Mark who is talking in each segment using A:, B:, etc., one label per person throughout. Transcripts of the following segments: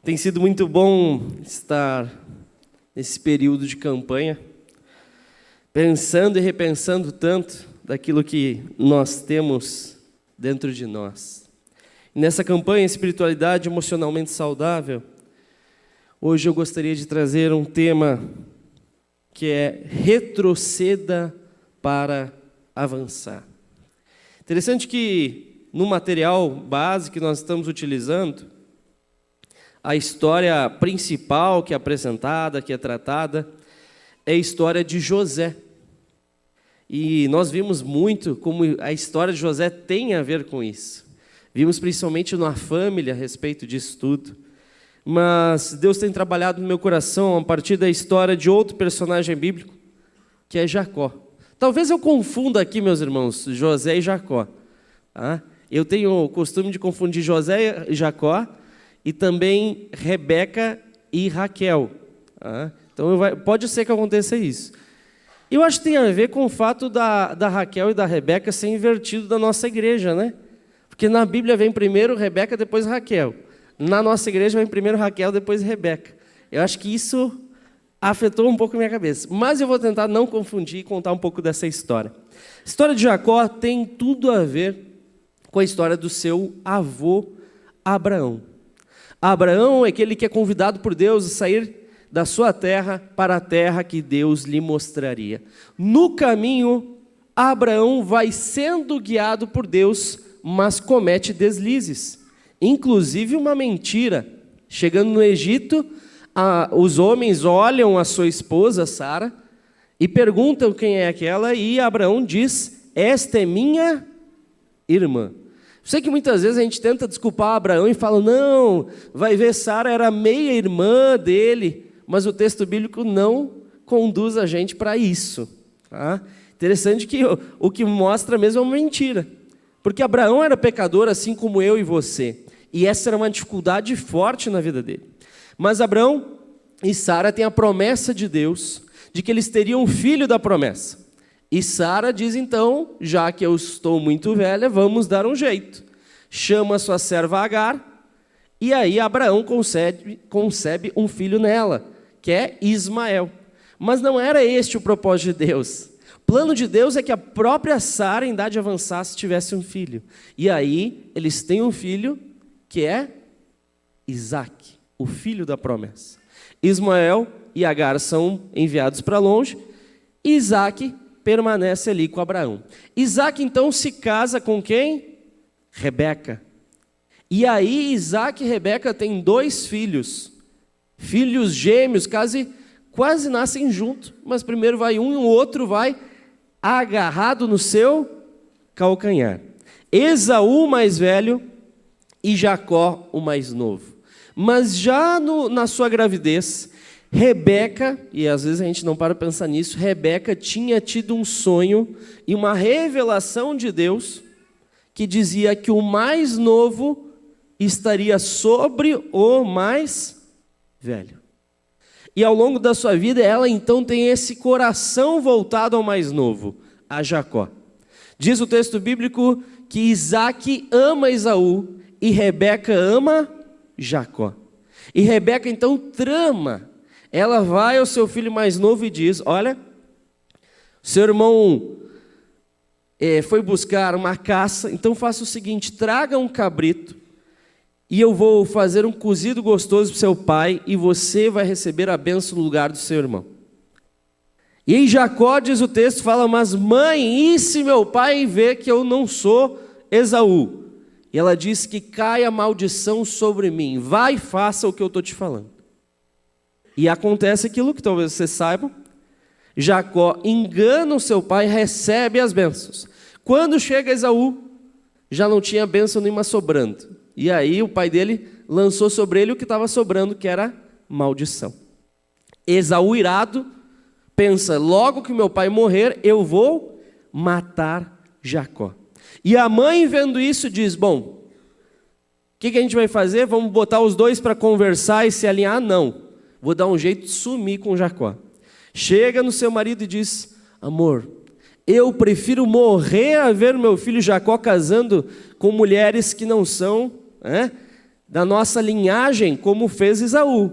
A: Tem sido muito bom estar nesse período de campanha, pensando e repensando tanto daquilo que nós temos dentro de nós. E nessa campanha Espiritualidade Emocionalmente Saudável, hoje eu gostaria de trazer um tema que é retroceda para avançar. Interessante que no material base que nós estamos utilizando, a história principal que é apresentada, que é tratada, é a história de José. E nós vimos muito como a história de José tem a ver com isso. Vimos principalmente na família a respeito disso tudo. Mas Deus tem trabalhado no meu coração a partir da história de outro personagem bíblico, que é Jacó. Talvez eu confunda aqui, meus irmãos, José e Jacó. Eu tenho o costume de confundir José e Jacó, e também Rebeca e Raquel. Então pode ser que aconteça isso. Eu acho que tem a ver com o fato da Raquel e da Rebeca ser invertido da nossa igreja, né? Porque na Bíblia vem primeiro Rebeca, depois Raquel. Na nossa igreja vem primeiro Raquel, depois Rebeca. Eu acho que isso afetou um pouco a minha cabeça. Mas eu vou tentar não confundir e contar um pouco dessa história. A história de Jacó tem tudo a ver com a história do seu avô Abraão. Abraão é aquele que é convidado por Deus a sair da sua terra para a terra que Deus lhe mostraria. No caminho, Abraão vai sendo guiado por Deus, mas comete deslizes, inclusive uma mentira. Chegando no Egito, os homens olham a sua esposa, Sara, e perguntam quem é aquela, e Abraão diz: esta é minha irmã. Sei que muitas vezes a gente tenta desculpar Abraão e fala, não, vai ver, Sara era meia-irmã dele, mas o texto bíblico não conduz a gente para isso. Interessante que o que mostra mesmo é uma mentira, porque Abraão era pecador assim como eu e você, e essa era uma dificuldade forte na vida dele. Mas Abraão e Sara têm a promessa de Deus, de que eles teriam um filho da promessa. E Sara diz então, já que eu estou muito velha, vamos dar um jeito. Chama sua serva Agar, e aí Abraão concebe um filho nela, que é Ismael. Mas não era este o propósito de Deus. O plano de Deus é que a própria Sara, em idade avançada, tivesse um filho. E aí eles têm um filho que é Isaque, o filho da promessa. Ismael e Agar são enviados para longe, e Isaque permanece ali com Abraão. Isaque então se casa com quem? Rebeca. E aí Isaque e Rebeca têm 2 filhos. Filhos gêmeos, quase nascem juntos, mas primeiro vai um e o outro vai agarrado no seu calcanhar. Esaú, o mais velho, e Jacó, o mais novo. Mas já na sua gravidez, Rebeca, e às vezes a gente não para pensar nisso, Rebeca tinha tido um sonho e uma revelação de Deus que dizia que o mais novo estaria sobre o mais velho. E ao longo da sua vida, ela então tem esse coração voltado ao mais novo, a Jacó. Diz o texto bíblico que Isaque ama Esaú e Rebeca ama Jacó. E Rebeca então trama. Ela vai ao seu filho mais novo e diz, olha, seu irmão foi buscar uma caça, então faça o seguinte, traga um cabrito e eu vou fazer um cozido gostoso para o seu pai e você vai receber a bênção no lugar do seu irmão. E aí Jacó, diz o texto, fala, mas mãe, e se meu pai vê que eu não sou Esaú? E ela diz que cai a maldição sobre mim, vai e faça o que eu estou te falando. E acontece aquilo que talvez vocês saibam, Jacó engana o seu pai e recebe as bênçãos. Quando chega Esaú, já não tinha bênção nenhuma sobrando. E aí o pai dele lançou sobre ele o que estava sobrando, que era maldição. Esaú, irado, pensa, logo que meu pai morrer, eu vou matar Jacó. E a mãe, vendo isso, diz, bom, o que a gente vai fazer? Vamos botar os dois para conversar e se alinhar? Não. Vou dar um jeito de sumir com Jacó. Chega no seu marido e diz, amor, eu prefiro morrer a ver meu filho Jacó casando com mulheres que não são da nossa linhagem, como fez Esaú.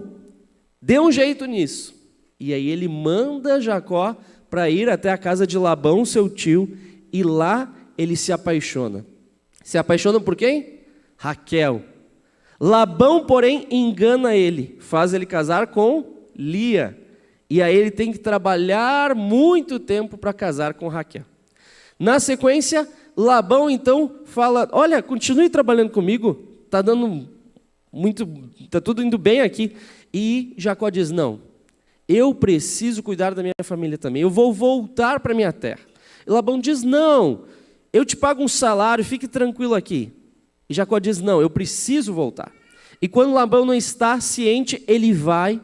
A: Dê um jeito nisso. E aí ele manda Jacó para ir até a casa de Labão, seu tio, e lá ele se apaixona. Se apaixona por quem? Raquel. Labão, porém, engana ele, faz ele casar com Lia. E aí ele tem que trabalhar muito tempo para casar com Raquel. Na sequência, Labão então fala: olha, continue trabalhando comigo, está tudo indo bem aqui. E Jacó diz: não, eu preciso cuidar da minha família também, eu vou voltar para minha terra. E Labão diz: não, eu te pago um salário, fique tranquilo aqui. E Jacó diz: não, eu preciso voltar. E quando Labão não está ciente, ele vai,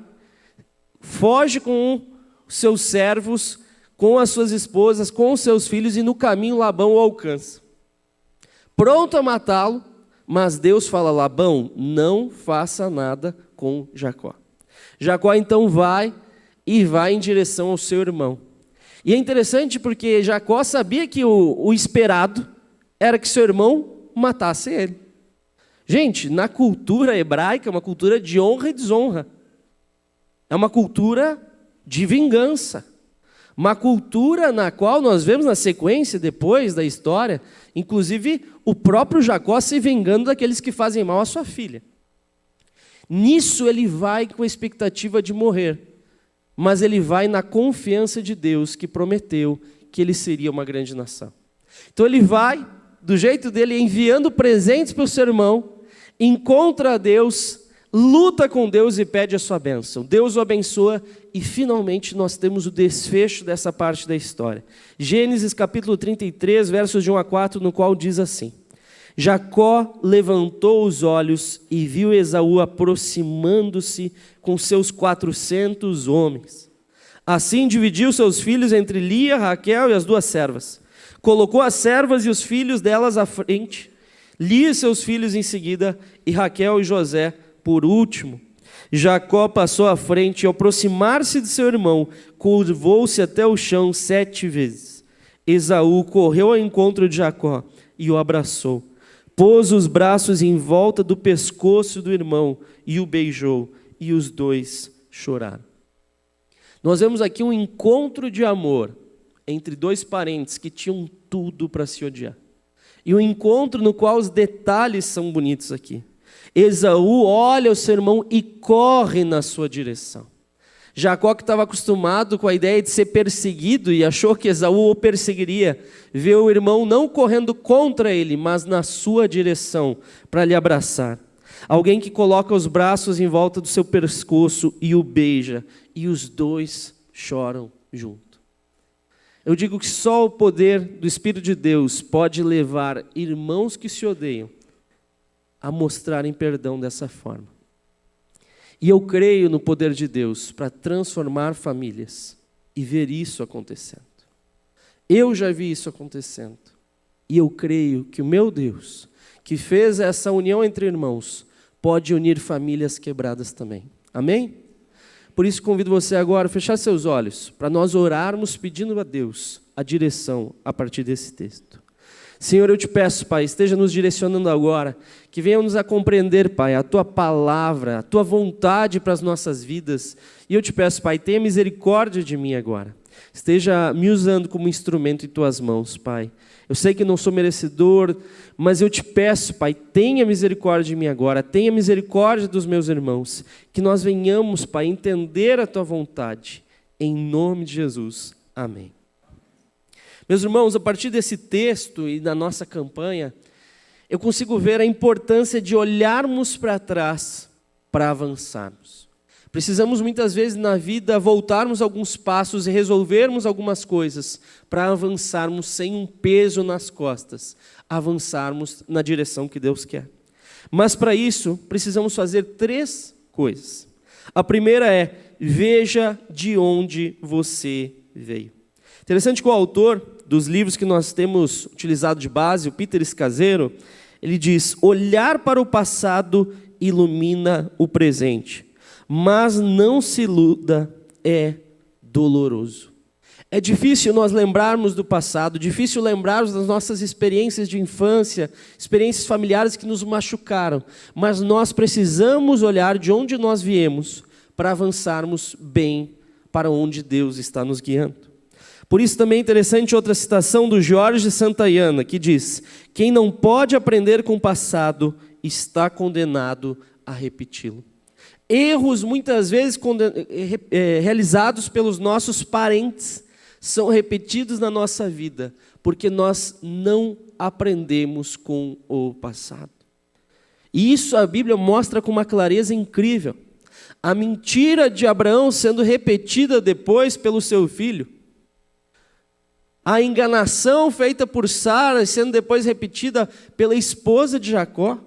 A: foge com os seus servos, com as suas esposas, com os seus filhos, e no caminho Labão o alcança. Pronto a matá-lo, mas Deus fala: Labão, não faça nada com Jacó. Jacó então vai em direção ao seu irmão. E é interessante porque Jacó sabia que o esperado era que seu irmão matasse ele. Gente, na cultura hebraica, é uma cultura de honra e desonra. É uma cultura de vingança. Uma cultura na qual nós vemos na sequência, depois da história, inclusive o próprio Jacó se vingando daqueles que fazem mal à sua filha. Nisso ele vai com a expectativa de morrer, mas ele vai na confiança de Deus, que prometeu que ele seria uma grande nação. Então ele vai, do jeito dele, enviando presentes para o seu irmão, encontra a Deus, luta com Deus e pede a sua bênção. Deus o abençoa e finalmente nós temos o desfecho dessa parte da história. Gênesis capítulo 33, versos de 1 a 4, no qual diz assim: Jacó levantou os olhos e viu Esaú aproximando-se com seus 400 homens. Assim dividiu seus filhos entre Lia, Raquel e as 2 servas. Colocou as servas e os filhos delas à frente, Lia e seus filhos em seguida, e Raquel e José por último. Jacó passou à frente e, ao aproximar-se de seu irmão, curvou-se até o chão 7 vezes. Esaú correu ao encontro de Jacó e o abraçou. Pôs os braços em volta do pescoço do irmão e o beijou, e os dois choraram. Nós vemos aqui um encontro de amor entre 2 parentes que tinham tudo para se odiar. E um encontro no qual os detalhes são bonitos aqui. Esaú olha o seu irmão e corre na sua direção. Jacó, que estava acostumado com a ideia de ser perseguido e achou que Esaú o perseguiria, vê o irmão não correndo contra ele, mas na sua direção, para lhe abraçar. Alguém que coloca os braços em volta do seu pescoço e o beija, e os dois choram junto. Eu digo que só o poder do Espírito de Deus pode levar irmãos que se odeiam a mostrarem perdão dessa forma. E eu creio no poder de Deus para transformar famílias e ver isso acontecendo. Eu já vi isso acontecendo. E eu creio que o meu Deus, que fez essa união entre irmãos, pode unir famílias quebradas também. Amém? Por isso convido você agora a fechar seus olhos, para nós orarmos pedindo a Deus a direção a partir desse texto. Senhor, eu te peço, Pai, esteja nos direcionando agora, que venhamos a compreender, Pai, a Tua palavra, a Tua vontade para as nossas vidas. E eu te peço, Pai, tenha misericórdia de mim agora. Esteja me usando como instrumento em Tuas mãos, Pai. Eu sei que não sou merecedor, mas eu te peço, Pai, tenha misericórdia de mim agora, tenha misericórdia dos meus irmãos, que nós venhamos, Pai, entender a Tua vontade. Em nome de Jesus. Amém. Meus irmãos, a partir desse texto e da nossa campanha, eu consigo ver a importância de olharmos para trás para avançarmos. Precisamos muitas vezes na vida voltarmos alguns passos e resolvermos algumas coisas para avançarmos sem um peso nas costas, avançarmos na direção que Deus quer. Mas para isso, precisamos fazer 3 coisas. A primeira é: veja de onde você veio. Interessante que o autor dos livros que nós temos utilizado de base, o Peter Scazzero, ele diz: olhar para o passado ilumina o presente, mas não se iluda, é doloroso. É difícil nós lembrarmos do passado, difícil lembrarmos das nossas experiências de infância, experiências familiares que nos machucaram, mas nós precisamos olhar de onde nós viemos para avançarmos bem para onde Deus está nos guiando. Por isso também é interessante outra citação do Jorge Santayana, que diz: quem não pode aprender com o passado está condenado a repeti-lo. Erros muitas vezes realizados pelos nossos parentes são repetidos na nossa vida, porque nós não aprendemos com o passado. E isso a Bíblia mostra com uma clareza incrível. A mentira de Abraão sendo repetida depois pelo seu filho, a enganação feita por Sara sendo depois repetida pela esposa de Jacó.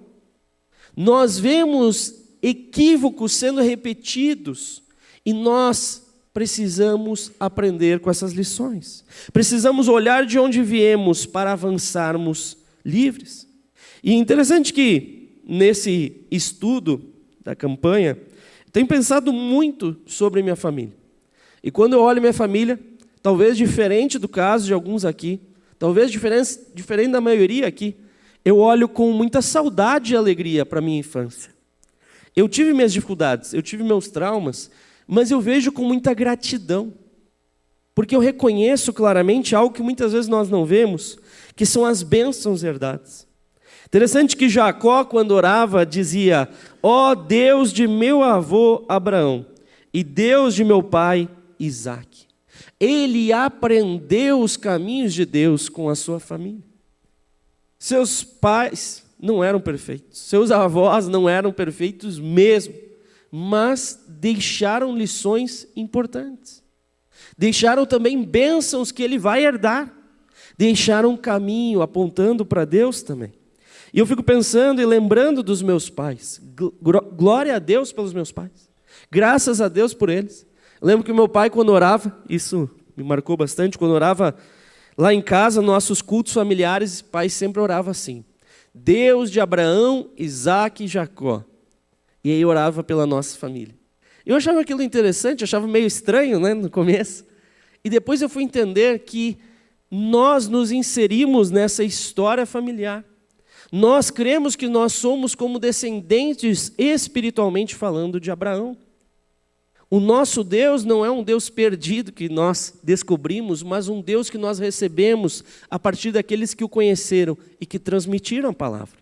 A: Nós vemos equívocos sendo repetidos e nós precisamos aprender com essas lições. Precisamos olhar de onde viemos para avançarmos livres. E é interessante que nesse estudo da campanha, tenho pensado muito sobre minha família. E quando eu olho minha família, talvez diferente do caso de alguns aqui, talvez diferente da maioria aqui, eu olho com muita saudade e alegria para a minha infância. Eu tive minhas dificuldades, eu tive meus traumas, mas eu vejo com muita gratidão, porque eu reconheço claramente algo que muitas vezes nós não vemos, que são as bênçãos herdadas. Interessante que Jacó, quando orava, dizia: ó Deus de meu avô Abraão e Deus de meu pai Isaque. Ele aprendeu os caminhos de Deus com a sua família. Seus pais não eram perfeitos, seus avós não eram perfeitos mesmo, mas deixaram lições importantes. Deixaram também bênçãos que ele vai herdar. Deixaram um caminho apontando para Deus também. E eu fico pensando e lembrando dos meus pais. Glória a Deus pelos meus pais. Graças a Deus por eles. Eu lembro que o meu pai, quando orava, isso me marcou bastante, quando orava lá em casa, nossos cultos familiares, o pai sempre orava assim: Deus de Abraão, Isaque e Jacó. E aí orava pela nossa família. Eu achava aquilo interessante, achava meio estranho, né, no começo. E depois eu fui entender que nós nos inserimos nessa história familiar. Nós cremos que nós somos como descendentes, espiritualmente falando, de Abraão. O nosso Deus não é um Deus perdido que nós descobrimos, mas um Deus que nós recebemos a partir daqueles que o conheceram e que transmitiram a palavra.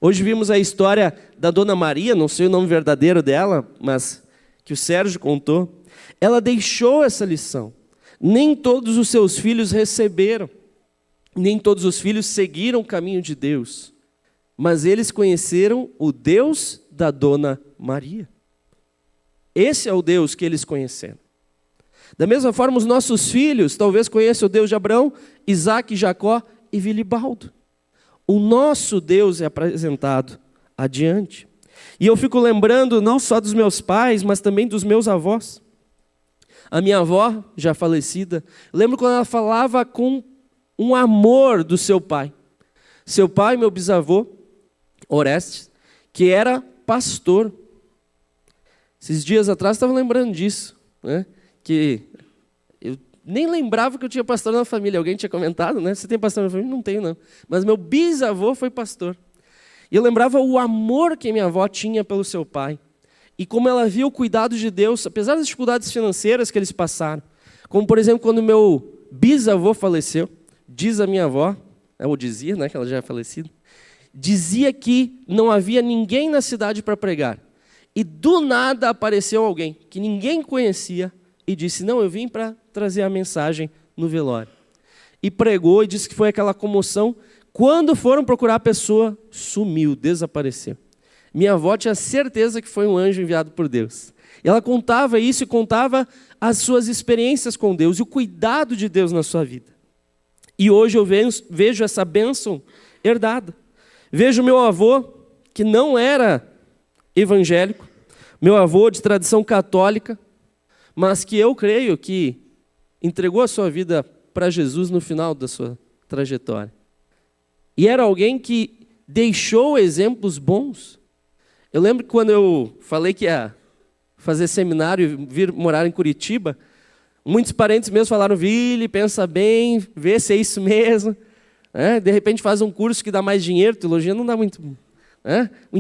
A: Hoje vimos a história da Dona Maria, não sei o nome verdadeiro dela, mas que o Sérgio contou. Ela deixou essa lição. Nem todos os seus filhos receberam, nem todos os filhos seguiram o caminho de Deus, mas eles conheceram o Deus da Dona Maria. Esse é o Deus que eles conheceram. Da mesma forma, os nossos filhos talvez conheçam o Deus de Abraão, Isaque, Jacó e Vilibaldo. O nosso Deus é apresentado adiante. E eu fico lembrando não só dos meus pais, mas também dos meus avós. A minha avó, já falecida, lembro quando ela falava com um amor do seu pai. Seu pai, meu bisavô, Orestes, que era pastor. Esses dias atrás estava lembrando disso, né? Que eu nem lembrava que eu tinha pastor na família. Alguém tinha comentado, né? Você tem pastor na família? Não tenho, não. Mas meu bisavô foi pastor. E eu lembrava o amor que minha avó tinha pelo seu pai. E como ela via o cuidado de Deus, apesar das dificuldades financeiras que eles passaram. Como, por exemplo, quando meu bisavô faleceu, diz a minha avó, ou dizia, né, que ela já é falecida, dizia que não havia ninguém na cidade para pregar. E do nada apareceu alguém que ninguém conhecia e disse: não, eu vim para trazer a mensagem no velório. E pregou e disse que foi aquela comoção. Quando foram procurar a pessoa, sumiu, desapareceu. Minha avó tinha certeza que foi um anjo enviado por Deus. E ela contava isso e contava as suas experiências com Deus e o cuidado de Deus na sua vida. E hoje eu vejo essa bênção herdada. Vejo meu avô, que não era evangélico, meu avô de tradição católica, mas que eu creio que entregou a sua vida para Jesus no final da sua trajetória. E era alguém que deixou exemplos bons. Eu lembro que quando eu falei que ia fazer seminário e vir morar em Curitiba, Muitos parentes meus falaram, Vili, pensa bem, vê se é isso mesmo. De repente faz um curso que dá mais dinheiro, teologia não dá muito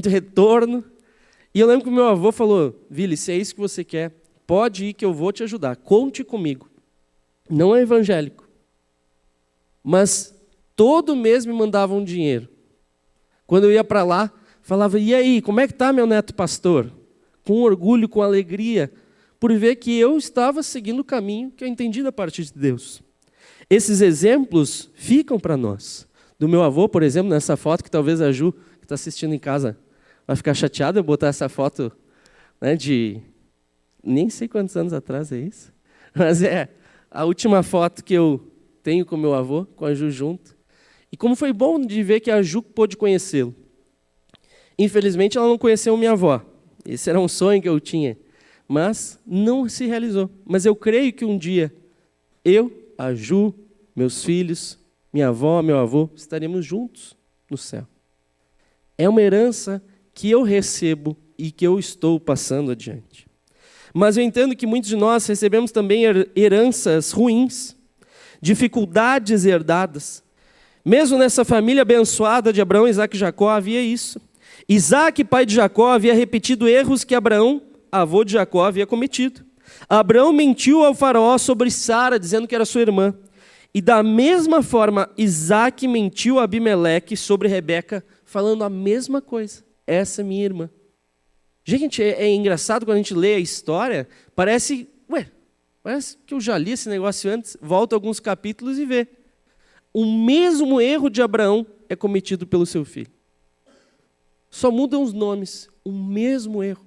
A: retorno. E eu lembro que o meu avô falou, Vili, se é isso que você quer, pode ir que eu vou te ajudar, conte comigo. Não é evangélico, mas todo mês me mandavam dinheiro. Quando eu ia para lá, falava, e aí, como é que está meu neto pastor? Com orgulho, com alegria, por ver que eu estava seguindo o caminho que eu entendi da parte de Deus. Esses exemplos ficam para nós. Do meu avô, por exemplo, nessa foto, que talvez a Ju, que está assistindo em casa, vai ficar chateada eu botar essa foto, de nem sei quantos anos atrás é isso, mas é a última foto que eu tenho com meu avô, com a Ju junto. E como foi bom de ver que a Ju pôde conhecê-lo. Infelizmente, ela não conheceu minha avó. Esse era um sonho que eu tinha, mas não se realizou. Mas eu creio que um dia, eu, a Ju, meus filhos, minha avó, meu avô, estaremos juntos no céu. É uma herança que eu recebo e que eu estou passando adiante. Mas eu entendo que muitos de nós recebemos também heranças ruins, dificuldades herdadas. Mesmo nessa família abençoada de Abraão, Isaac e Jacó, havia isso. Isaac, pai de Jacó, havia repetido erros que Abraão, avô de Jacó, havia cometido. Abraão mentiu ao faraó sobre Sara, dizendo que era sua irmã. E da mesma forma, Isaac mentiu a Abimeleque sobre Rebeca, falando a mesma coisa. Essa é minha irmã. Gente, é engraçado quando a gente lê a história, parece que eu já li esse negócio antes, volta alguns capítulos e vê. O mesmo erro de Abraão é cometido pelo seu filho. Só mudam os nomes, o mesmo erro.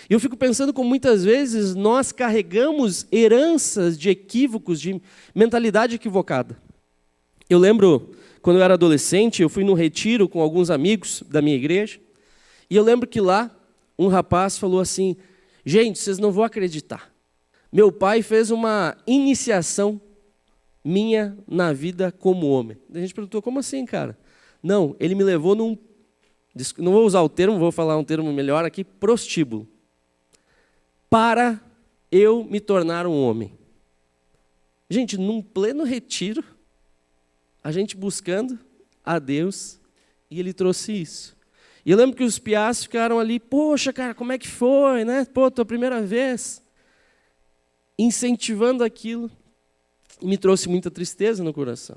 A: E eu fico pensando como muitas vezes nós carregamos heranças de equívocos, de mentalidade equivocada. Eu lembro, quando eu era adolescente, eu fui num retiro com alguns amigos da minha igreja, e eu lembro que lá, um rapaz falou assim, gente, vocês não vão acreditar. Meu pai fez uma iniciação minha na vida como homem. A gente perguntou, como assim, cara? Não, ele me levou num, não vou usar o termo, vou falar um termo melhor aqui, prostíbulo. Para eu me tornar um homem. Gente, num pleno retiro, a gente buscando a Deus, e ele trouxe isso. E eu lembro que os piás ficaram ali, poxa, cara, como é que foi, né? Pô, tua primeira vez. Incentivando aquilo, e me trouxe muita tristeza no coração.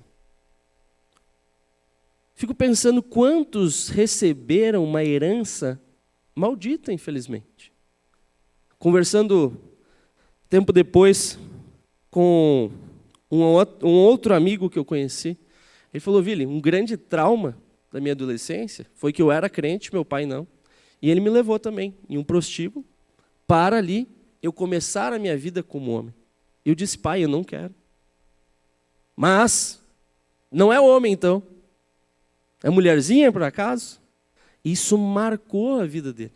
A: Fico pensando quantos receberam uma herança maldita, infelizmente. Conversando tempo depois com um outro amigo que eu conheci, ele falou, Vili, um grande trauma da minha adolescência foi que eu era crente, meu pai não, e ele me levou também em um prostíbulo para ali eu começar a minha vida como homem. Eu disse, pai, eu não quero. Mas não é homem então, é mulherzinha por acaso? Isso marcou a vida dele.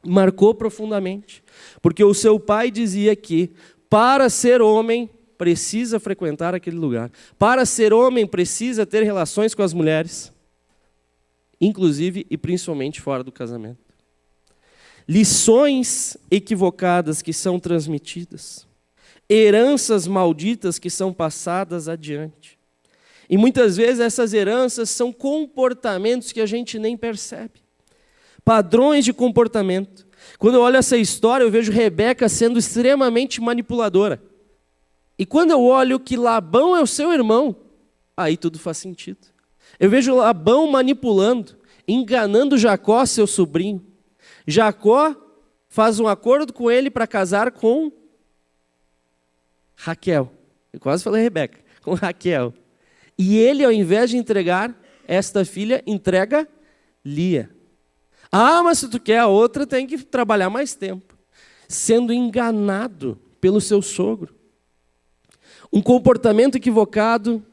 A: Marcou profundamente. Porque o seu pai dizia que para ser homem precisa frequentar aquele lugar. Para ser homem precisa ter relações com as mulheres. Inclusive e principalmente fora do casamento. Lições equivocadas que são transmitidas. Heranças malditas que são passadas adiante. E muitas vezes essas heranças são comportamentos que a gente nem percebe. Padrões de comportamento. Quando eu olho essa história, eu vejo Rebeca sendo extremamente manipuladora. E quando eu olho que Labão é o seu irmão, aí tudo faz sentido. Eu vejo Labão manipulando, enganando Jacó, seu sobrinho. Jacó faz um acordo com ele para casar com Raquel. Eu quase falei Rebeca, com Raquel. E ele, ao invés de entregar esta filha, entrega Lia. Ah, mas se tu quer a outra, tem que trabalhar mais tempo. Sendo enganado pelo seu sogro. Um comportamento equivocado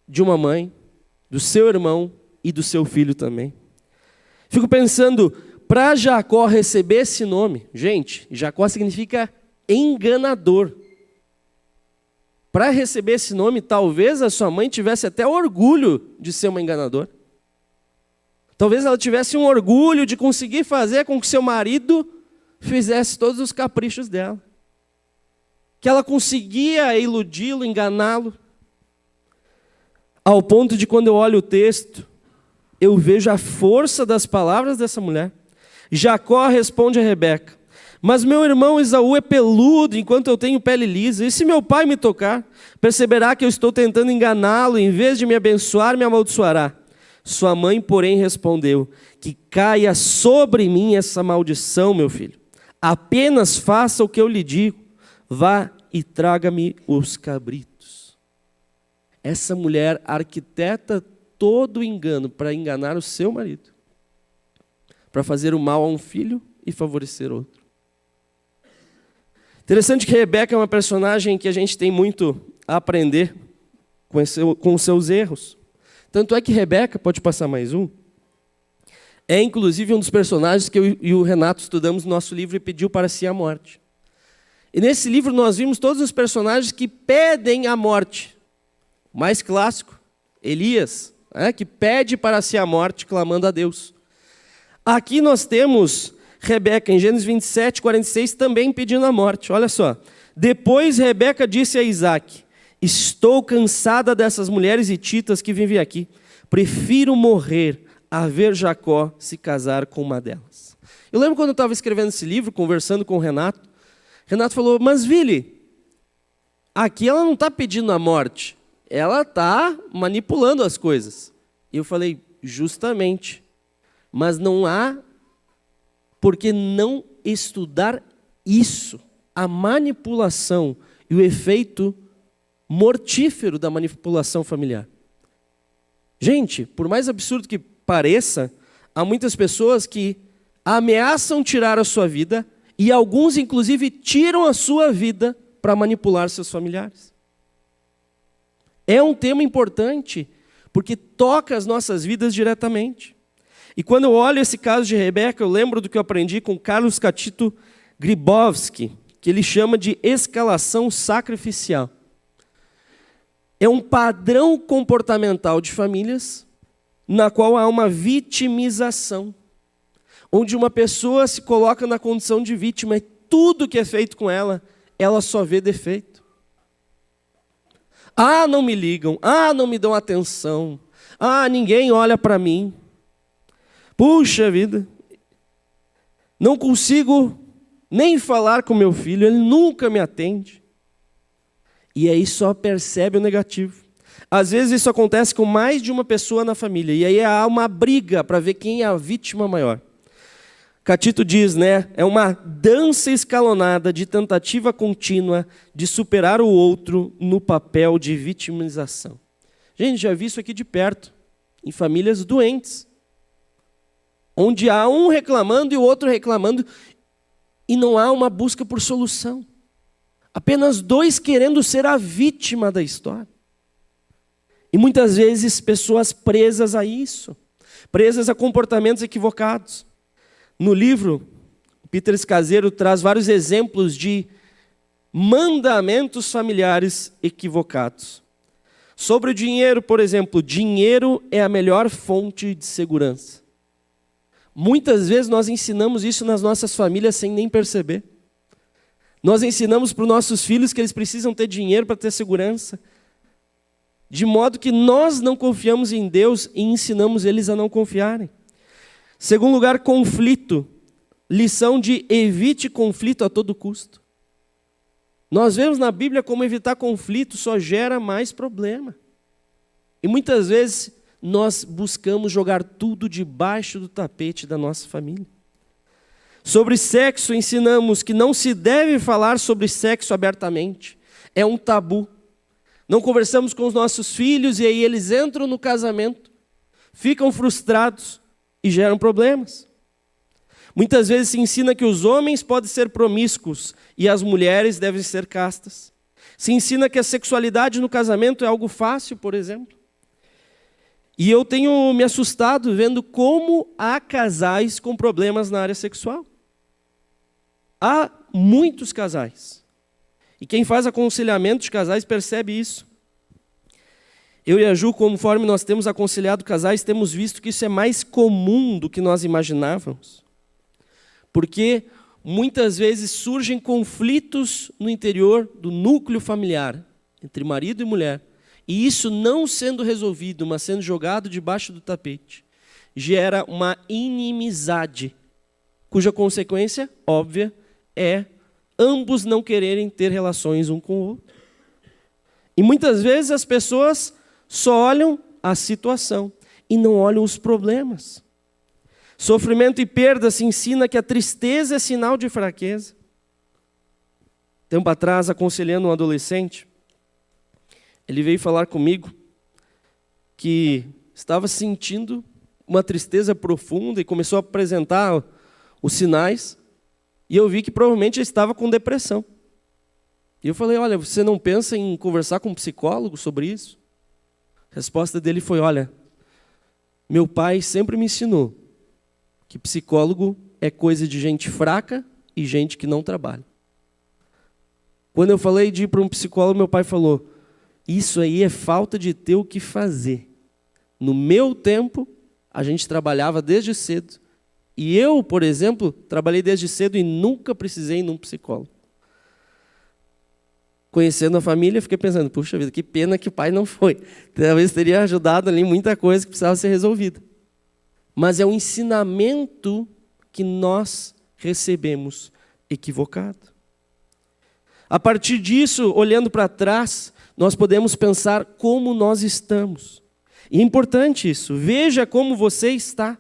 A: de uma mãe, do seu irmão e do seu filho também. Fico pensando, para Jacó receber esse nome, gente, Jacó significa enganador. Para receber esse nome, talvez a sua mãe tivesse até orgulho de ser uma enganadora. Talvez ela tivesse um orgulho de conseguir fazer com que seu marido fizesse todos os caprichos dela. que ela conseguia iludi-lo, enganá-lo, ao ponto de quando eu olho o texto, eu vejo a força das palavras dessa mulher. Jacó responde a Rebeca: mas meu irmão Esaú é peludo, enquanto eu tenho pele lisa. E se meu pai me tocar, perceberá que eu estou tentando enganá-lo, em vez de me abençoar, me amaldiçoará. Sua mãe, porém, respondeu: que caia sobre mim essa maldição, meu filho. Apenas faça o que eu lhe digo. Vá e traga-me os cabritos. Essa mulher arquiteta todo o engano para enganar o seu marido, para fazer o mal a um filho e favorecer outro. Interessante que Rebeca é uma personagem que a gente tem muito a aprender com os seus erros. Tanto é que Rebeca, pode passar mais um, é inclusive um dos personagens que eu e o Renato estudamos no nosso livro E Pediu para Si a Morte. E nesse livro nós vimos todos os personagens que pedem a morte. O mais clássico, Elias, que pede para si a morte, clamando a Deus. Aqui nós temos Rebeca, em Gênesis 27, 46, também pedindo a morte. Olha só. Depois Rebeca disse a Isaac: estou cansada dessas mulheres hititas que vivem aqui. Prefiro morrer a ver Jacó se casar com uma delas. Eu lembro quando eu estava escrevendo esse livro, conversando com o Renato. Renato falou: mas Vili, aqui ela não está pedindo a morte. Ela está manipulando as coisas. E eu falei: justamente. Mas não há por que não estudar isso, a manipulação e o efeito mortífero da manipulação familiar. Gente, por mais absurdo que pareça, há muitas pessoas que ameaçam tirar a sua vida e alguns, inclusive, tiram a sua vida para manipular seus familiares. É um tema importante, porque toca as nossas vidas diretamente. E quando eu olho esse caso de Rebeca, eu lembro do que eu aprendi com Carlos Catito Gribowski, que ele chama de escalação sacrificial. É um padrão comportamental de famílias na qual há uma vitimização, onde uma pessoa se coloca na condição de vítima e tudo que é feito com ela, ela só vê defeito. Ah, não me ligam. Ah, não me dão atenção. Ah, ninguém olha para mim. Puxa vida, não consigo nem falar com meu filho, ele nunca me atende. E aí só percebe o negativo. Às vezes isso acontece com mais de uma pessoa na família, e aí há uma briga para ver quem é a vítima maior. Catito diz, é uma dança escalonada de tentativa contínua de superar o outro no papel de vitimização. Gente, já vi isso aqui de perto, em famílias doentes, onde há um reclamando e o outro reclamando, e não há uma busca por solução. Apenas dois querendo ser a vítima da história. E muitas vezes pessoas presas a isso, presas a comportamentos equivocados. No livro, Peter Escaseiro traz vários exemplos de mandamentos familiares equivocados. Sobre o dinheiro, por exemplo, dinheiro é a melhor fonte de segurança. Muitas vezes nós ensinamos isso nas nossas famílias sem nem perceber. Nós ensinamos para os nossos filhos que eles precisam ter dinheiro para ter segurança. De modo que nós não confiamos em Deus e ensinamos eles a não confiarem. Segundo lugar, conflito. Lição de evite conflito a todo custo. Nós vemos na Bíblia como evitar conflito só gera mais problema. E muitas vezes nós buscamos jogar tudo debaixo do tapete da nossa família. Sobre sexo, ensinamos que não se deve falar sobre sexo abertamente. É um tabu. Não conversamos com os nossos filhos e aí eles entram no casamento, ficam frustrados e geram problemas. Muitas vezes se ensina que os homens podem ser promíscuos e as mulheres devem ser castas. Se ensina que a sexualidade no casamento é algo fácil, por exemplo. E eu tenho me assustado vendo como há casais com problemas na área sexual. Há muitos casais. E quem faz aconselhamento de casais percebe isso. Eu e a Ju, conforme nós temos aconselhado casais, temos visto que isso é mais comum do que nós imaginávamos. Porque muitas vezes surgem conflitos no interior do núcleo familiar, entre marido e mulher. E isso não sendo resolvido, mas sendo jogado debaixo do tapete, gera uma inimizade, cuja consequência óbvia é ambos não quererem ter relações um com o outro. E muitas vezes as pessoas só olham a situação e não olham os problemas. Sofrimento e perda se ensina que a tristeza é sinal de fraqueza. Tempo atrás, aconselhando um adolescente, ele veio falar comigo que estava sentindo uma tristeza profunda e começou a apresentar os sinais. E eu vi que provavelmente ele estava com depressão. E eu falei, olha, você não pensa em conversar com um psicólogo sobre isso? A resposta dele foi, olha, meu pai sempre me ensinou que psicólogo é coisa de gente fraca e gente que não trabalha. Quando eu falei de ir para um psicólogo, meu pai falou, isso aí é falta de ter o que fazer. No meu tempo, a gente trabalhava desde cedo. E eu, por exemplo, trabalhei desde cedo e nunca precisei ir num psicólogo. Conhecendo a família, fiquei pensando, puxa vida, que pena que o pai não foi. Talvez teria ajudado ali muita coisa que precisava ser resolvida. Mas é um ensinamento que nós recebemos equivocado. A partir disso, olhando para trás, nós podemos pensar como nós estamos. E é importante isso, veja como você está.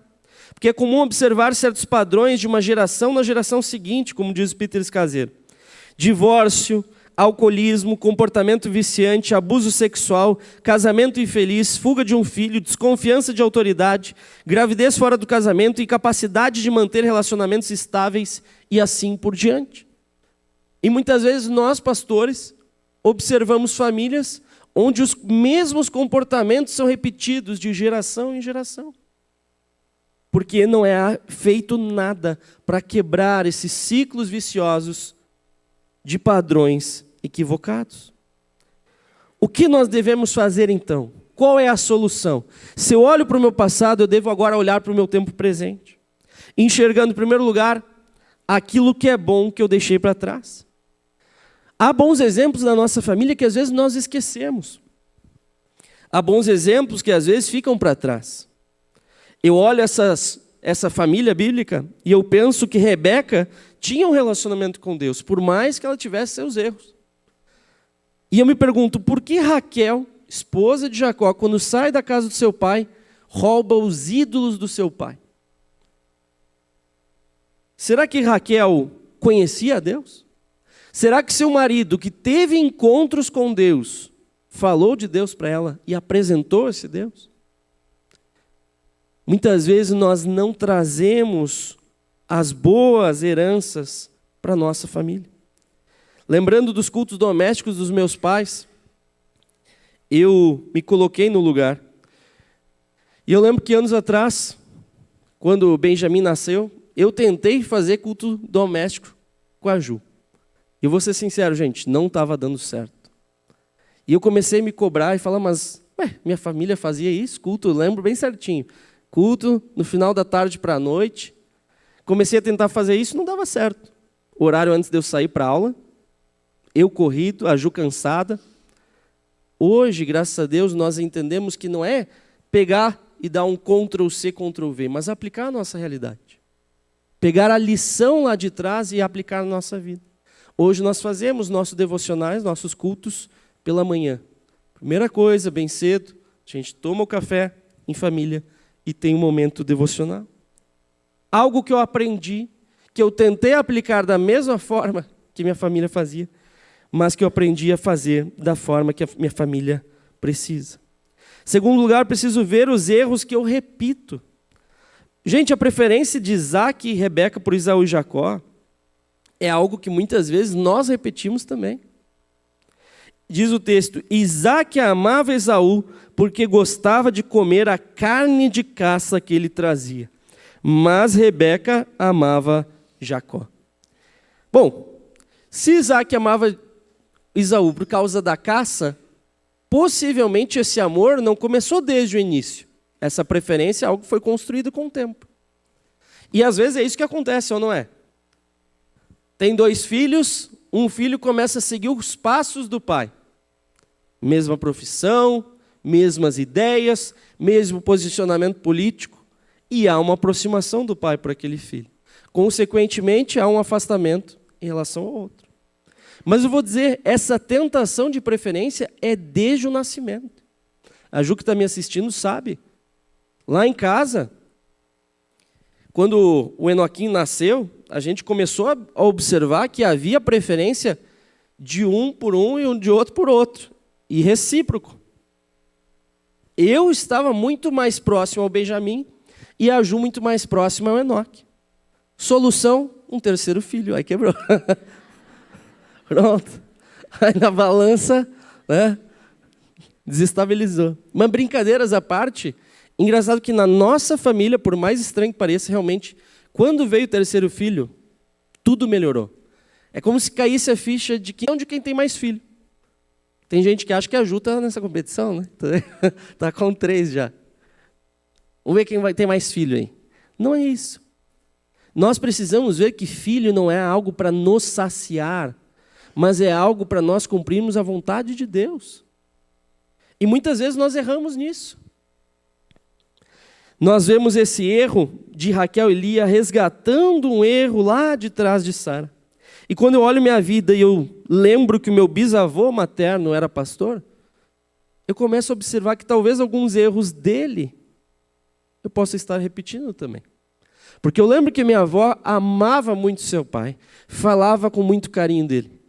A: Porque é comum observar certos padrões de uma geração na geração seguinte, como diz Peter Scazzero. Divórcio, alcoolismo, comportamento viciante, abuso sexual, casamento infeliz, fuga de um filho, desconfiança de autoridade, gravidez fora do casamento, incapacidade de manter relacionamentos estáveis e assim por diante. E muitas vezes nós, pastores, observamos famílias onde os mesmos comportamentos são repetidos de geração em geração. Porque não é feito nada para quebrar esses ciclos viciosos de padrões equivocados. O que nós devemos fazer então? Qual é a solução? Se eu olho para o meu passado, eu devo agora olhar para o meu tempo presente. Enxergando, em primeiro lugar, aquilo que é bom que eu deixei para trás. Há bons exemplos na nossa família que às vezes nós esquecemos. Há bons exemplos que às vezes ficam para trás. Eu olho essa família bíblica e eu penso que Rebeca tinha um relacionamento com Deus, por mais que ela tivesse seus erros. E eu me pergunto, por que Raquel, esposa de Jacó, quando sai da casa do seu pai, rouba os ídolos do seu pai? Será que Raquel conhecia a Deus? Será que seu marido, que teve encontros com Deus, falou de Deus para ela e apresentou esse Deus? Muitas vezes nós não trazemos as boas heranças para a nossa família. Lembrando dos cultos domésticos dos meus pais, eu me coloquei no lugar. E eu lembro que anos atrás, quando o Benjamin nasceu, eu tentei fazer culto doméstico com a Ju. E eu vou ser sincero, gente, não estava dando certo. E eu comecei a me cobrar e falar, mas minha família fazia isso, culto, eu lembro bem certinho. Culto no final da tarde para a noite. Comecei a tentar fazer isso, não dava certo. Horário antes de eu sair para a aula, eu corrido, a Ju cansada. Hoje, graças a Deus, nós entendemos que não é pegar e dar um Ctrl+C, Ctrl+V, mas aplicar a nossa realidade. Pegar a lição lá de trás e aplicar na nossa vida. Hoje nós fazemos nossos devocionais, nossos cultos pela manhã. Primeira coisa, bem cedo, a gente toma o café em família e tem um momento devocional. Algo que eu aprendi, que eu tentei aplicar da mesma forma que minha família fazia, mas que eu aprendi a fazer da forma que a minha família precisa. Segundo lugar, preciso ver os erros que eu repito. Gente, a preferência de Isaac e Rebeca por Esaú e Jacó é algo que muitas vezes nós repetimos também. Diz o texto, Isaac amava Esaú porque gostava de comer a carne de caça que ele trazia. Mas Rebeca amava Jacó. Bom, se Isaac amava Esaú por causa da caça, possivelmente esse amor não começou desde o início. Essa preferência é algo que foi construído com o tempo. E às vezes é isso que acontece, ou não é? Tem 2 filhos, um filho começa a seguir os passos do pai. Mesma profissão, mesmas ideias, mesmo posicionamento político, e há uma aproximação do pai para aquele filho. Consequentemente, há um afastamento em relação ao outro. Mas eu vou dizer, essa tentação de preferência é desde o nascimento. A Ju que está me assistindo sabe. Lá em casa, quando o Enoquinho nasceu, a gente começou a observar que havia preferência de um por um e de outro por outro. E recíproco. Eu estava muito mais próximo ao Benjamim e a Ju muito mais próxima ao Enoque. Solução, um 3º filho. Aí quebrou. Pronto. Aí na balança, né, desestabilizou. Mas brincadeiras à parte, engraçado que na nossa família, por mais estranho que pareça, realmente, quando veio o 3º filho, tudo melhorou. É como se caísse a ficha de quem tem mais filho. Tem gente que acha que a Ju está nessa competição, né? Está com 3 já. Vamos ver quem vai ter mais filho aí. Não é isso. Nós precisamos ver que filho não é algo para nos saciar, mas é algo para nós cumprirmos a vontade de Deus. E muitas vezes nós erramos nisso. Nós vemos esse erro de Raquel e Lia resgatando um erro lá de trás de Sara. E quando eu olho minha vida e eu lembro que o meu bisavô materno era pastor, eu começo a observar que talvez alguns erros dele eu possa estar repetindo também. Porque eu lembro que minha avó amava muito seu pai, falava com muito carinho dele.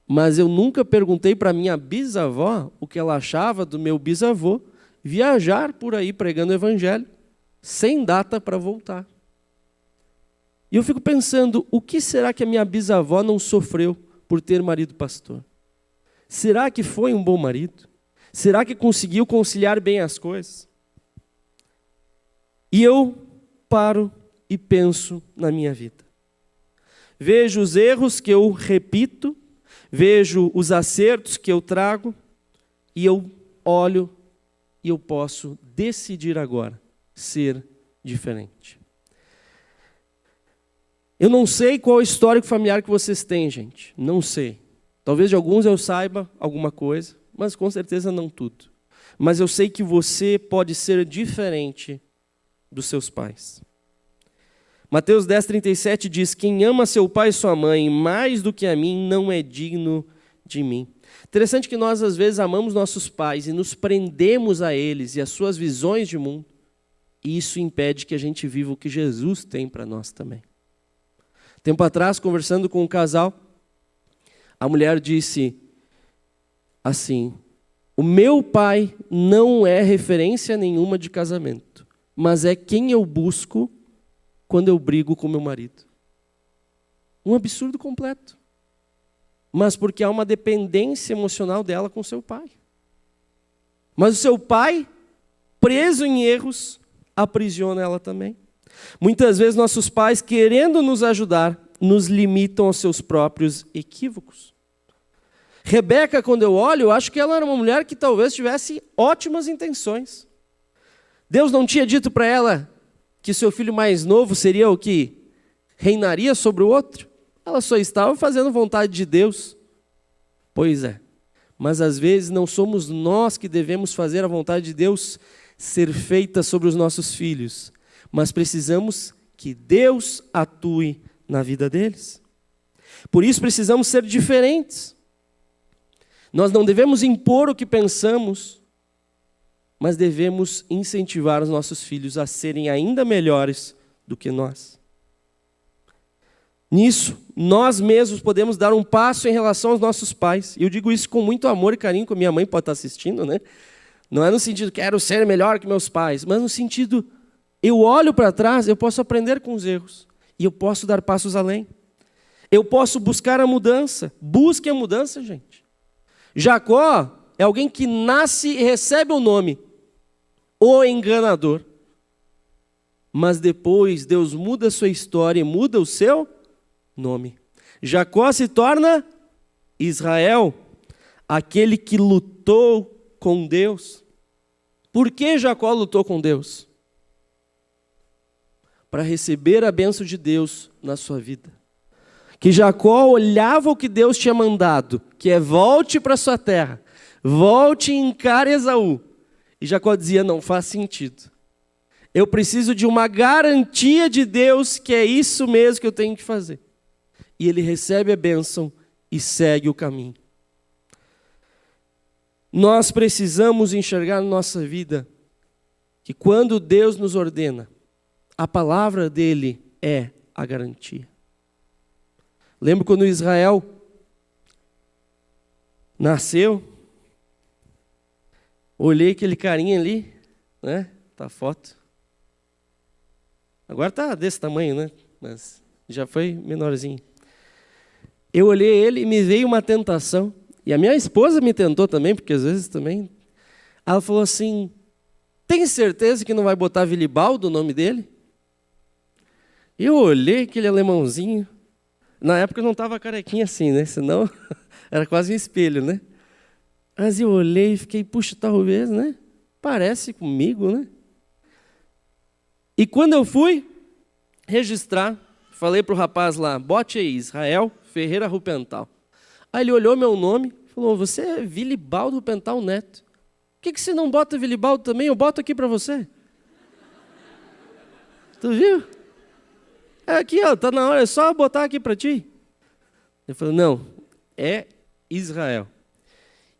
A: Mas eu nunca perguntei para minha bisavó o que ela achava do meu bisavô viajar por aí pregando o evangelho, sem data para voltar. E eu fico pensando, o que será que a minha bisavó não sofreu por ter marido pastor? Será que foi um bom marido? Será que conseguiu conciliar bem as coisas? E eu paro e penso na minha vida. Vejo os erros que eu repito, vejo os acertos que eu trago, e eu olho e eu posso decidir agora ser diferente. Eu não sei qual é o histórico familiar que vocês têm, gente. Não sei. Talvez de alguns eu saiba alguma coisa, mas com certeza não tudo. Mas eu sei que você pode ser diferente dos seus pais. Mateus 10:37 diz: quem ama seu pai e sua mãe mais do que a mim não é digno de mim. Interessante que nós às vezes amamos nossos pais e nos prendemos a eles e às suas visões de mundo. E isso impede que a gente viva o que Jesus tem para nós também. Tempo atrás, conversando com um casal, a mulher disse assim: o meu pai não é referência nenhuma de casamento, mas é quem eu busco quando eu brigo com meu marido. Um absurdo completo. Mas porque há uma dependência emocional dela com seu pai. Mas o seu pai, preso em erros, aprisiona ela também. Muitas vezes nossos pais, querendo nos ajudar, nos limitam aos seus próprios equívocos. Rebeca, quando eu olho, eu acho que ela era uma mulher que talvez tivesse ótimas intenções. Deus não tinha dito para ela que seu filho mais novo seria o que reinaria sobre o outro? Ela só estava fazendo vontade de Deus. Pois é, mas às vezes não somos nós que devemos fazer a vontade de Deus ser feita sobre os nossos filhos, mas precisamos que Deus atue na vida deles. Por isso precisamos ser diferentes. Nós não devemos impor o que pensamos, mas devemos incentivar os nossos filhos a serem ainda melhores do que nós. Nisso, nós mesmos podemos dar um passo em relação aos nossos pais. E eu digo isso com muito amor e carinho, como minha mãe pode estar assistindo, né? Não é no sentido, quero ser melhor que meus pais, mas no sentido, eu olho para trás, eu posso aprender com os erros. E eu posso dar passos além. Eu posso buscar a mudança. Busque a mudança, gente. Jacó é alguém que nasce e recebe o nome, o enganador. Mas depois Deus muda a sua história e muda o seu nome. Jacó se torna Israel, aquele que lutou com Deus. Por que Jacó lutou com Deus? Para receber a bênção de Deus na sua vida. que Jacó olhava o que Deus tinha mandado, que é volte para sua terra, volte e encare Esaú. E Jacó dizia, não faz sentido. Eu preciso de uma garantia de Deus que é isso mesmo que eu tenho que fazer. E ele recebe a bênção e segue o caminho. Nós precisamos enxergar na nossa vida que quando Deus nos ordena, a palavra dele é a garantia. Lembro quando Israel nasceu, olhei aquele carinha ali, né? Tá a foto. Agora tá desse tamanho, né? Mas já foi menorzinho. Eu olhei ele e me veio uma tentação. E a minha esposa me tentou também, porque às vezes também. Ela falou assim, tem certeza que não vai botar Vilibaldo o nome dele? Eu olhei aquele alemãozinho. Na época eu não estava carequinha assim, né? Senão era quase um espelho, né? Mas eu olhei e fiquei, puxa, talvez, né? Parece comigo, né? E quando eu fui registrar, falei para o rapaz lá, bote aí, Israel Ferreira Rupental. Aí ele olhou meu nome e falou, você é Vilibaldo Rupental Neto. Por que você não bota Vilibaldo também? Eu boto aqui para você. Tu viu? É aqui, ó, tá na hora, é só botar aqui para ti. Ele falou, não, é Israel.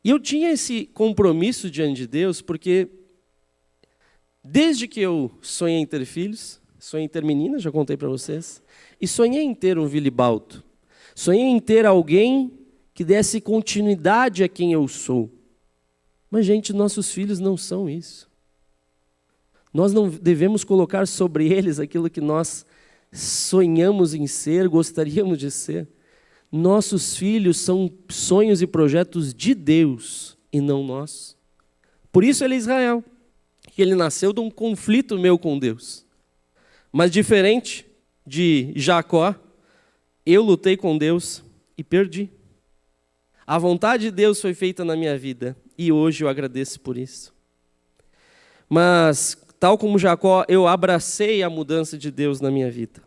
A: E eu tinha esse compromisso diante de Deus, porque desde que eu sonhei em ter filhos, sonhei em ter meninas, já contei para vocês, e sonhei em ter um Vilibaldo. Sonhei em ter alguém que desse continuidade a quem eu sou. Mas, gente, nossos filhos não são isso. Nós não devemos colocar sobre eles aquilo que nós sonhamos em ser, gostaríamos de ser. Nossos filhos são sonhos e projetos de Deus e não nós. Por isso ele é Israel, que ele nasceu de um conflito meu com Deus. Mas diferente de Jacó, eu lutei com Deus e perdi. A vontade de Deus foi feita na minha vida e hoje eu agradeço por isso. Mas, tal como Jacó, eu abracei a mudança de Deus na minha vida.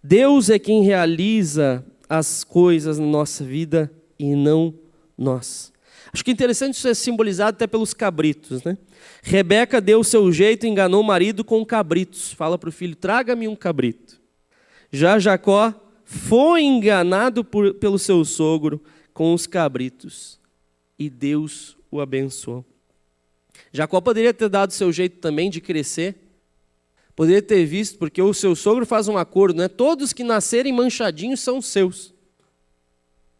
A: Deus é quem realiza as coisas na nossa vida e não nós. Acho que é interessante isso é simbolizado até pelos cabritos, né? Rebeca deu o seu jeito e enganou o marido com cabritos. Fala para o filho, traga-me um cabrito. Já Jacó foi enganado pelo seu sogro com os cabritos. E Deus o abençoou. Jacó poderia ter dado o seu jeito também de crescer. Poderia ter visto, porque o seu sogro faz um acordo, né? Todos que nascerem manchadinhos são seus.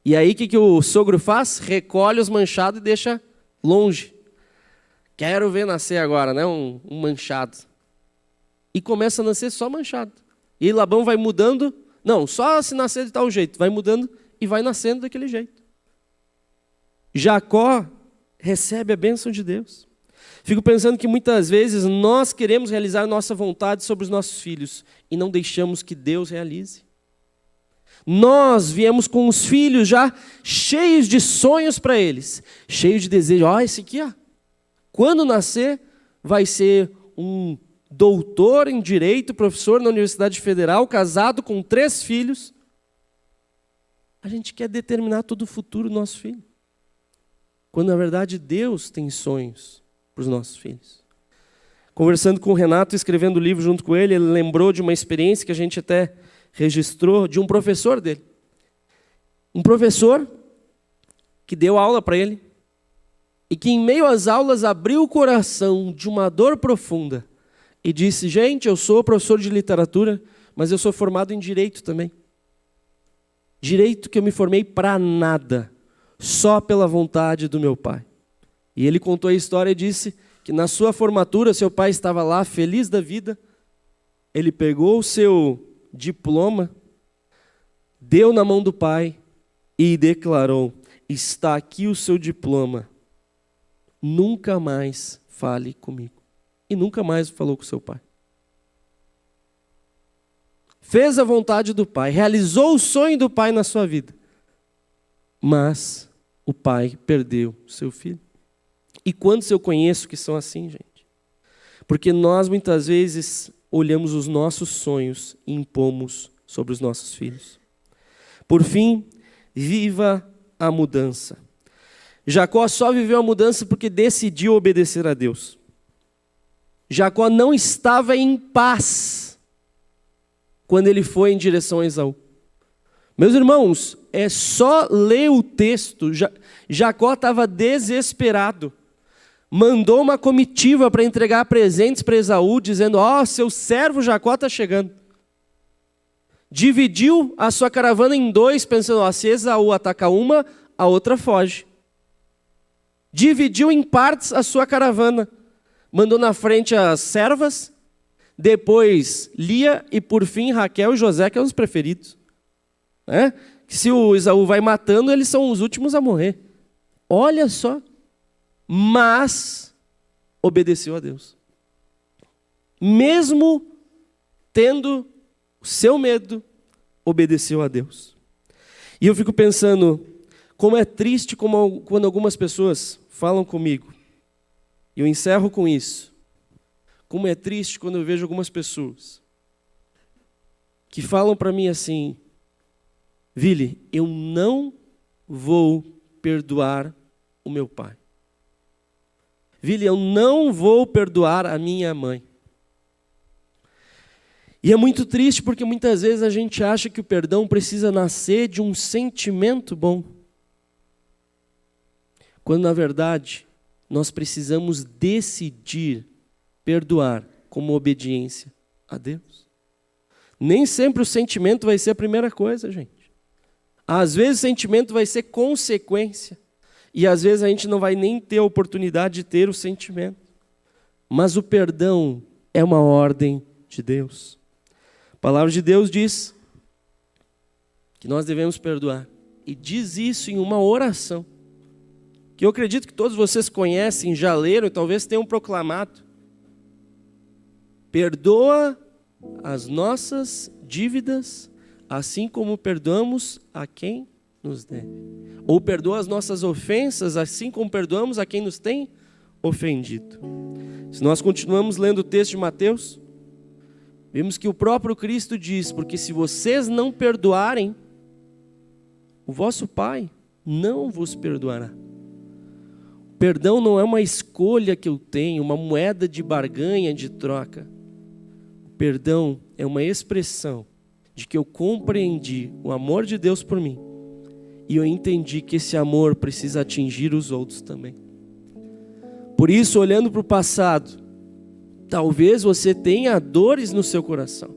A: E aí o que o sogro faz? Recolhe os manchados e deixa longe. Quero ver nascer agora, né? Um manchado. E começa a nascer só manchado. E Labão vai mudando. Não, só se nascer de tal jeito. Vai mudando e vai nascendo daquele jeito. Jacó recebe a bênção de Deus. Fico pensando que muitas vezes nós queremos realizar nossa vontade sobre os nossos filhos e não deixamos que Deus realize. Nós viemos com os filhos já cheios de sonhos para eles, cheios de desejo. Ó, esse aqui, ó, quando nascer, vai ser um doutor em direito, professor na Universidade Federal, casado com 3 filhos. A gente quer determinar todo o futuro do nosso filho. Quando, na verdade, Deus tem sonhos para os nossos filhos. Conversando com o Renato, escrevendo o livro junto com ele, ele lembrou de uma experiência que a gente até registrou de um professor dele. Um professor que deu aula para ele e que em meio às aulas abriu o coração de uma dor profunda e disse, gente, eu sou professor de literatura, mas eu sou formado em direito também. Direito que eu me formei para nada, só pela vontade do meu pai. E ele contou a história e disse que na sua formatura, seu pai estava lá, feliz da vida, ele pegou o seu diploma, deu na mão do pai e declarou, está aqui o seu diploma, nunca mais fale comigo. E nunca mais falou com seu pai. Fez a vontade do pai, realizou o sonho do pai na sua vida. Mas o pai perdeu seu filho. E quantos eu conheço que são assim, gente? Porque nós muitas vezes olhamos os nossos sonhos e impomos sobre os nossos filhos. Por fim, viva a mudança. Jacó só viveu a mudança porque decidiu obedecer a Deus. Jacó não estava em paz quando ele foi em direção a Esaú. Meus irmãos, é só ler o texto. Jacó estava desesperado. Mandou uma comitiva para entregar presentes para Esaú, dizendo: seu servo Jacó está chegando. Dividiu a sua caravana em dois, pensando: se Esaú ataca uma, a outra foge. Dividiu em partes a sua caravana. Mandou na frente as servas, depois Lia e por fim Raquel e José, que eram os preferidos. Que se o Esaú vai matando, eles são os últimos a morrer. Olha só. Mas obedeceu a Deus. Mesmo tendo o seu medo, obedeceu a Deus. E eu fico pensando, como é triste quando algumas pessoas falam comigo. E eu encerro com isso. Como é triste quando eu vejo algumas pessoas que falam para mim assim: Vili, eu não vou perdoar o meu pai. Vili, eu não vou perdoar a minha mãe. E é muito triste porque muitas vezes a gente acha que o perdão precisa nascer de um sentimento bom. Quando na verdade nós precisamos decidir perdoar como obediência a Deus. Nem sempre o sentimento vai ser a primeira coisa, gente. Às vezes o sentimento vai ser consequência. E às vezes a gente não vai nem ter a oportunidade de ter o sentimento. Mas o perdão é uma ordem de Deus. A palavra de Deus diz que nós devemos perdoar. E diz isso em uma oração, que eu acredito que todos vocês conhecem, já leram e talvez tenham proclamado. Perdoa as nossas dívidas, assim como perdoamos a quem nos deve. Ou perdoa as nossas ofensas, assim como perdoamos a quem nos tem ofendido. Se nós continuamos lendo o texto de Mateus, vemos que o próprio Cristo diz: porque se vocês não perdoarem, o vosso Pai não vos perdoará. O perdão não é uma escolha que eu tenho, uma moeda de barganha, de troca. O perdão é uma expressão de que eu compreendi o amor de Deus por mim. E eu entendi que esse amor precisa atingir os outros também. Por isso, olhando para o passado, talvez você tenha dores no seu coração.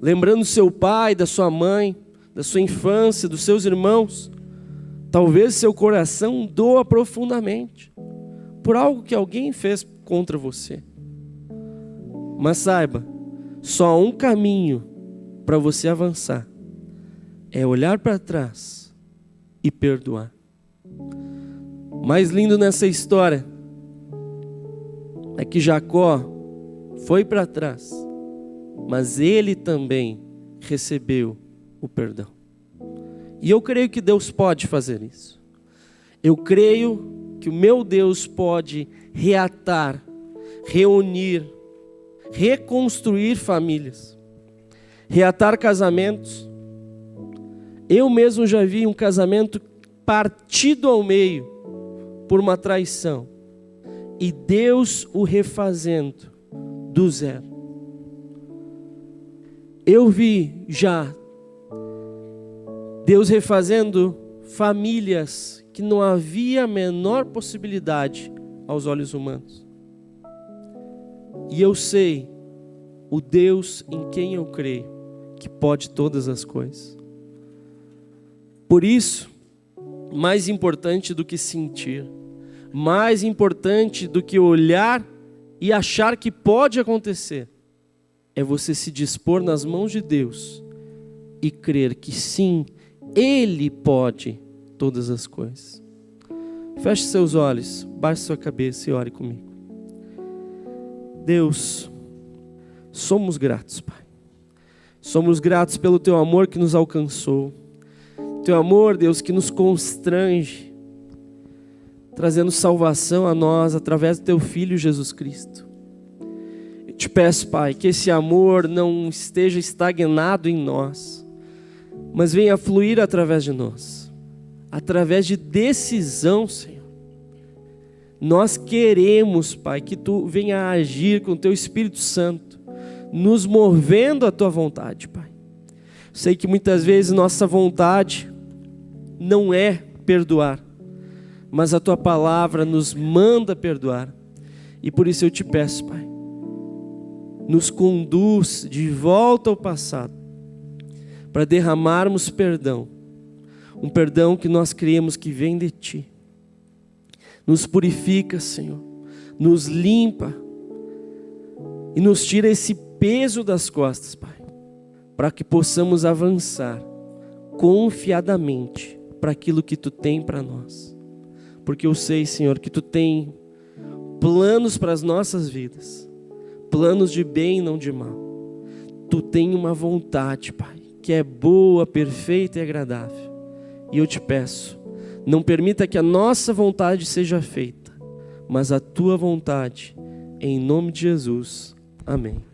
A: Lembrando do seu pai, da sua mãe, da sua infância, dos seus irmãos. Talvez seu coração doa profundamente por algo que alguém fez contra você. Mas saiba, só há um caminho para você avançar. É olhar para trás e perdoar. O mais lindo nessa história é que Jacó foi para trás, mas ele também recebeu o perdão. E eu creio que Deus pode fazer isso. Eu creio que o meu Deus pode reatar, reunir, reconstruir famílias, reatar casamentos. Eu mesmo já vi um casamento partido ao meio por uma traição. E Deus o refazendo do zero. Eu vi já Deus refazendo famílias que não havia a menor possibilidade aos olhos humanos. E eu sei o Deus em quem eu creio, que pode todas as coisas. Por isso, mais importante do que sentir, mais importante do que olhar e achar que pode acontecer, é você se dispor nas mãos de Deus e crer que sim, Ele pode todas as coisas. Feche seus olhos, baixe sua cabeça e ore comigo. Deus, somos gratos, Pai. Somos gratos pelo Teu amor que nos alcançou. Teu amor, Deus, que nos constrange, trazendo salvação a nós através do Teu Filho Jesus Cristo. Eu te peço, Pai, que esse amor não esteja estagnado em nós, mas venha fluir através de nós, através de decisão, Senhor. Nós queremos, Pai, que Tu venha agir com o Teu Espírito Santo, nos movendo à Tua vontade, Pai. Sei que muitas vezes nossa vontade não é perdoar, mas a Tua palavra nos manda perdoar. E por isso eu te peço, Pai, nos conduz de volta ao passado, para derramarmos perdão, um perdão que nós cremos que vem de Ti. Nos purifica, Senhor, nos limpa e nos tira esse peso das costas, Pai, para que possamos avançar confiadamente para aquilo que Tu tem para nós. Porque eu sei, Senhor, que Tu tem planos para as nossas vidas, planos de bem e não de mal. Tu tem uma vontade, Pai, que é boa, perfeita e agradável. E eu te peço, não permita que a nossa vontade seja feita, mas a Tua vontade, em nome de Jesus. Amém.